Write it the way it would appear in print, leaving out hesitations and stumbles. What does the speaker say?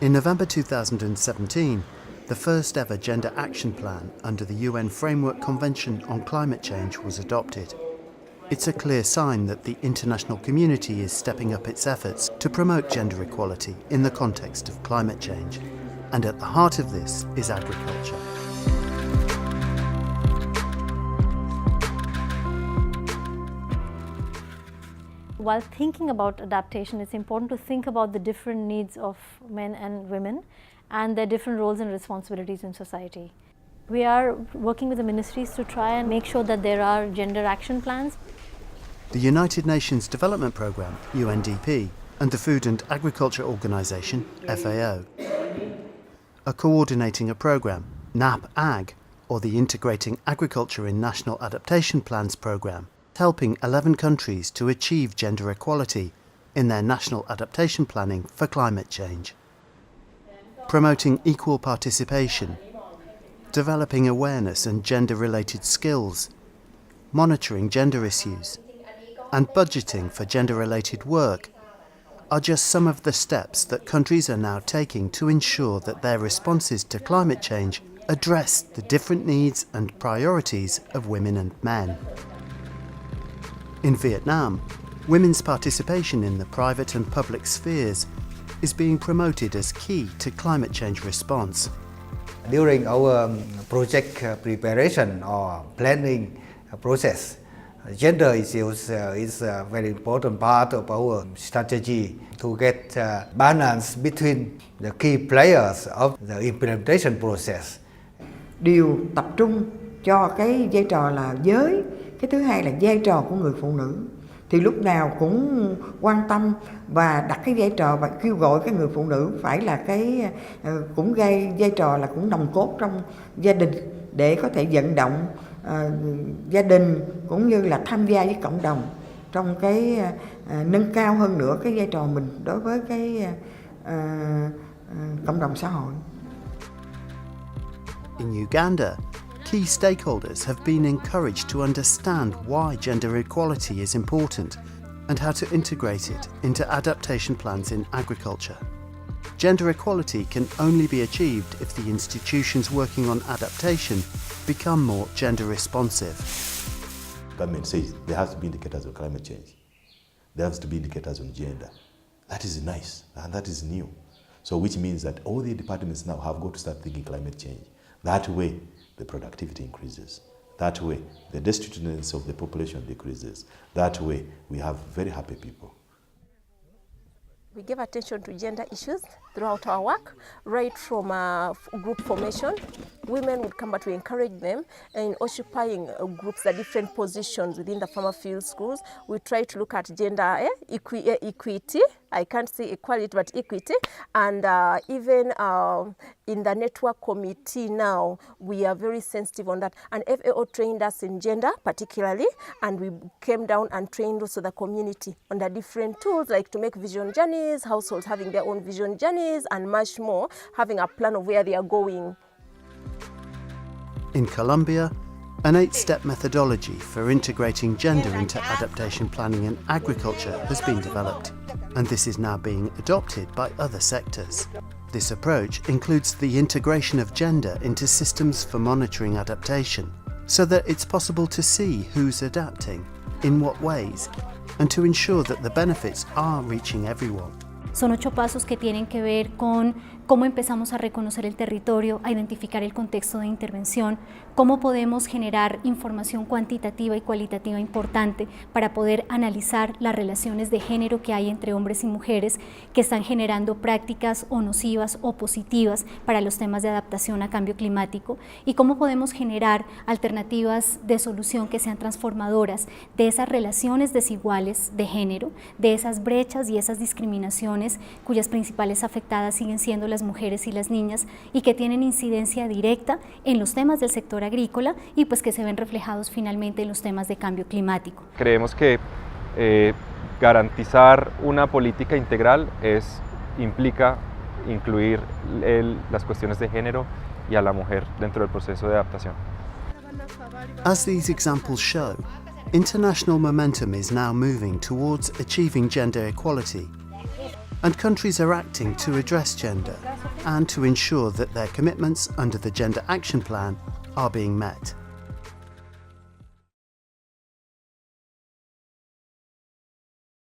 In November 2017, the first ever Gender Action Plan under the UN Framework Convention on Climate Change was adopted. It's a clear sign that the international community is stepping up its efforts to promote gender equality in the context of climate change. And at the heart of this is agriculture. While thinking about adaptation, it's important to think about the different needs of men and women and their different roles and responsibilities in society. We are working with the ministries to try and make sure that there are gender action plans. The United Nations Development Programme, UNDP, and the Food and Agriculture Organization, FAO, are coordinating a programme, NAP-AG, or the Integrating Agriculture in National Adaptation Plans programme, helping 11 countries to achieve gender equality in their national adaptation planning for climate change. Promoting equal participation, developing awareness and gender-related skills, monitoring gender issues, and budgeting for gender-related work are just some of the steps that countries are now taking to ensure that their responses to climate change address the different needs and priorities of women and men. In Vietnam, women's participation in the private and public spheres is being promoted as key to climate change response. During our project preparation or planning process, gender issues is a very important part of our strategy to get balance between the key players of the implementation process. Đều tập trung cho cái vai trò là giới, cái thứ hai là vai trò của người phụ nữ. Thì lúc nào cũng quan tâm và đặt cái vai trò và kêu gọi cái người phụ nữ phải là cái cũng vai trò là cũng nòng cốt trong gia đình để có thể vận động gia đình cũng như là tham gia với cộng đồng trong cái nâng cao hơn nữa cái vai trò mình đối với cái cộng đồng xã hội. In Uganda, key stakeholders have been encouraged to understand why gender equality is important and how to integrate it into adaptation plans in agriculture. Gender equality can only be achieved if the institutions working on adaptation become more gender responsive. Government says there has to be indicators of climate change. There has to be indicators on gender. That is nice and that is new. So which means that all the departments now have got to start thinking climate change. That way, the productivity increases. That way, the destituteness of the population decreases. That way, we have very happy people. We give attention to gender issues throughout our work, right from group formation. Women would come, but we encourage them in occupying groups at different positions within the farmer field schools. We try to look at gender equity. I can't say equality, but equity. And even in the network committee now, we are very sensitive on that. And FAO trained us in gender particularly, and we came down and trained also the community on the different tools, like to make vision journeys, households having their own vision journeys, and much more, having a plan of where they are going. In Colombia, an 8-step methodology for integrating gender into adaptation planning in agriculture has been developed, and this is now being adopted by other sectors. This approach includes the integration of gender into systems for monitoring adaptation, so that it's possible to see who's adapting, in what ways, and to ensure that the benefits are reaching everyone. Son 8 pasos que tienen que ver con cómo empezamos a reconocer el territorio, a identificar el contexto de intervención, cómo podemos generar información cuantitativa y cualitativa importante para poder analizar las relaciones de género que hay entre hombres y mujeres que están generando prácticas o nocivas o positivas para los temas de adaptación a cambio climático, y cómo podemos generar alternativas de solución que sean transformadoras de esas relaciones desiguales de género, de esas brechas y esas discriminaciones cuyas principales afectadas siguen siendo las mujeres y las niñas, y que tienen incidencia directa en los temas del sector agrícola y pues que se ven reflejados finalmente en los temas de cambio climático. Creemos que garantizar una política integral implica incluir las cuestiones de género y a la mujer dentro del proceso de adaptación. As these examples show, international momentum is now moving towards achieving gender equality. and countries are acting to address gender and to ensure that their commitments under the Gender Action Plan are being met.